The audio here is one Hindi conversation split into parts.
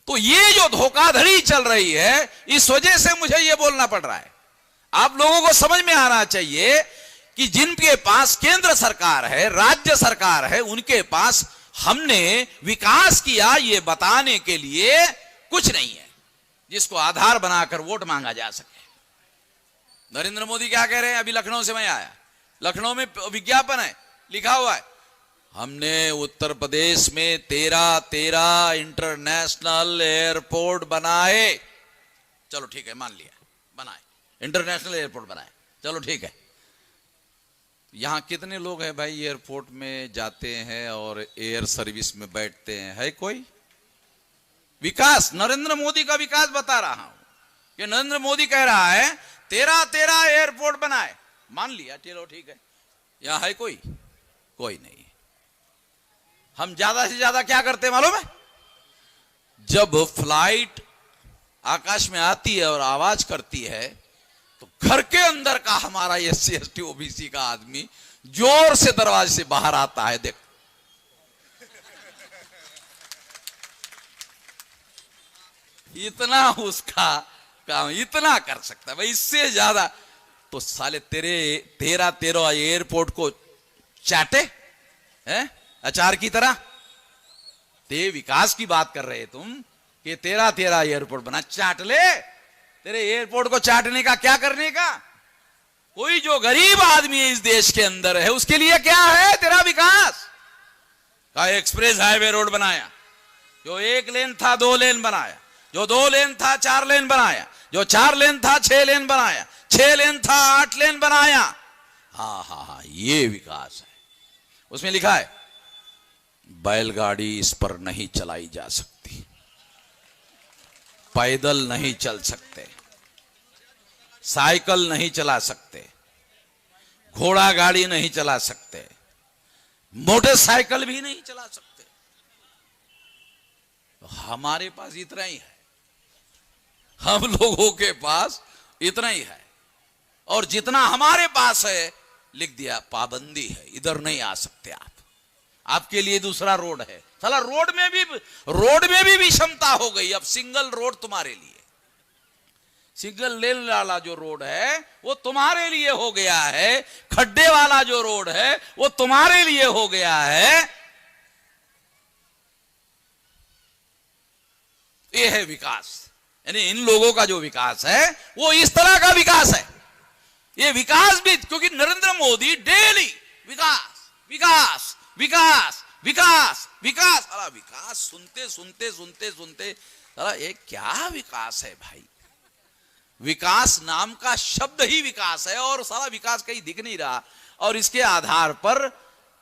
तो ये जो धोखाधड़ी चल रही है, इस वजह से मुझे ये बोलना पड़ रहा है। आप लोगों को समझ में आना चाहिए कि जिनके पास केंद्र सरकार है, राज्य सरकार है, उनके पास हमने विकास किया ये बताने के लिए कुछ नहीं है जिसको आधार बनाकर वोट मांगा जा सके। नरेंद्र मोदी क्या कह रहे हैं? अभी लखनऊ से मैं आया, लखनऊ में विज्ञापन है, लिखा हुआ है हमने उत्तर प्रदेश में 13 इंटरनेशनल एयरपोर्ट बनाए। चलो ठीक है, मान लिया, बनाए, इंटरनेशनल एयरपोर्ट बनाए, चलो ठीक है। यहां कितने लोग हैं भाई एयरपोर्ट में जाते हैं और एयर सर्विस में बैठते हैं? है कोई? विकास, नरेंद्र मोदी का विकास बता रहा हूं कि नरेंद्र मोदी कह रहा है 13 एयरपोर्ट बनाए, मान लिया, चलो ठीक है। यहां है कोई? कोई नहीं। हम ज्यादा से ज्यादा क्या करते हैं मालूम है? जब फ्लाइट आकाश में आती है और आवाज करती है तो घर के अंदर का हमारा SC ST OBC का आदमी जोर से दरवाजे से बाहर आता है। देख, इतना उसका काम इतना कर सकता है भाई, इससे ज्यादा तो साले तेरे 13 एयरपोर्ट को चाटे हैं अचार की तरह। ते विकास की बात कर रहे तुम कि 13 एयरपोर्ट बना, चाट ले। तेरे एयरपोर्ट को चाटने का क्या करने का? कोई जो गरीब आदमी है इस देश के अंदर है उसके लिए क्या है तेरा विकास? का एक्सप्रेस हाईवे रोड बनाया, जो 1 लेन था 2 लेन बनाया, जो 2 लेन था 4 लेन बनाया, जो 4 लेन था 6 लेन बनाया, 6 लेन था 8 लेन बनाया। हाँ, ये विकास है। उसमें लिखा है बैलगाड़ी इस पर नहीं चलाई जा सकती, पैदल नहीं चल सकते, साइकिल नहीं चला सकते, घोड़ा गाड़ी नहीं चला सकते, मोटरसाइकिल भी नहीं चला सकते। तो हमारे पास इतना ही है, हम लोगों के पास इतना ही है। और जितना हमारे पास है लिख दिया पाबंदी है, इधर नहीं आ सकते आप, आपके लिए दूसरा रोड है। साला रोड में भी विषमता हो गई। अब सिंगल रोड तुम्हारे लिए, सिंगल लेन वाला जो रोड है वो तुम्हारे लिए हो गया है, खड्डे वाला जो रोड है वो तुम्हारे लिए हो गया है। ये है विकास। यानी इन लोगों का जो विकास है वो इस तरह का विकास है। ये विकास भी क्योंकि नरेंद्र मोदी डेली विकास विकास विकास विकास विकास, अरे विकास सुनते अरे ये क्या विकास है भाई? विकास नाम का शब्द ही विकास है और सारा विकास कहीं दिख नहीं रहा। और इसके आधार पर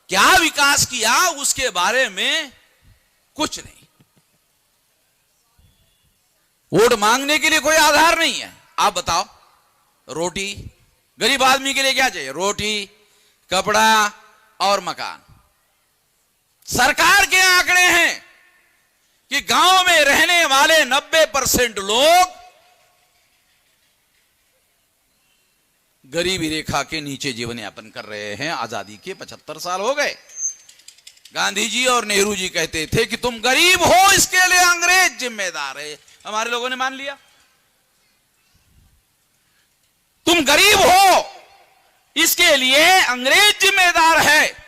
क्या विकास किया उसके बारे में कुछ नहीं। वोट मांगने के लिए कोई आधार नहीं है। आप बताओ, रोटी, गरीब आदमी के लिए क्या चाहिए? रोटी, कपड़ा और मकान। सरकार के आंकड़े हैं कि गांव में रहने वाले 90% लोग गरीबी रेखा के नीचे जीवन यापन कर रहे हैं। आजादी के 75 साल हो गए। गांधी जी और नेहरू जी कहते थे कि तुम गरीब हो इसके लिए अंग्रेज जिम्मेदार है। हमारे लोगों ने मान लिया। तुम गरीब हो इसके लिए अंग्रेज जिम्मेदार है।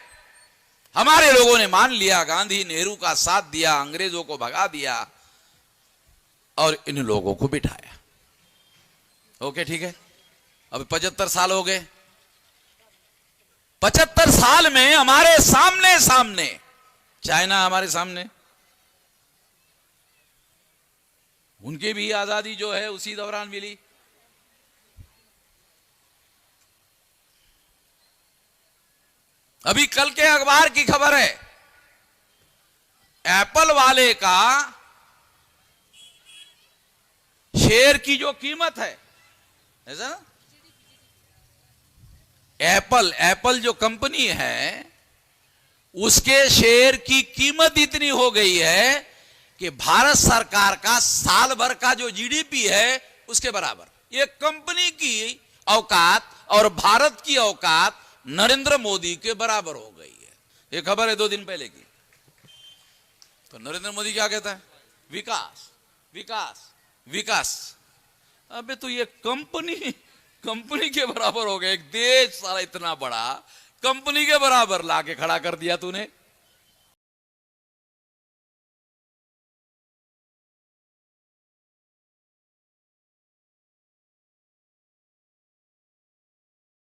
हमारे लोगों ने मान लिया, गांधी नेहरू का साथ दिया, अंग्रेजों को भगा दिया और इन लोगों को बिठाया। ओके, ठीक है। अब 75 साल हो गए। 75 साल में हमारे सामने चाइना हमारे सामने, उनकी भी आजादी जो है उसी दौरान मिली। अभी कल के अखबार की खबर है, एप्पल वाले का शेयर की जो कीमत है, ऐसा ना, एप्पल जो कंपनी है उसके शेयर की कीमत इतनी हो गई है कि भारत सरकार का साल भर का जो जीडीपी है उसके बराबर। ये कंपनी की औकात और भारत की औकात नरेंद्र मोदी के बराबर हो गई है। ये खबर है 2 दिन पहले की। तो नरेंद्र मोदी क्या कहता है? विकास। विकास विकास, अबे तो ये कंपनी के बराबर हो गया। एक देश सारा इतना बड़ा कंपनी के बराबर लाके खड़ा कर दिया तूने।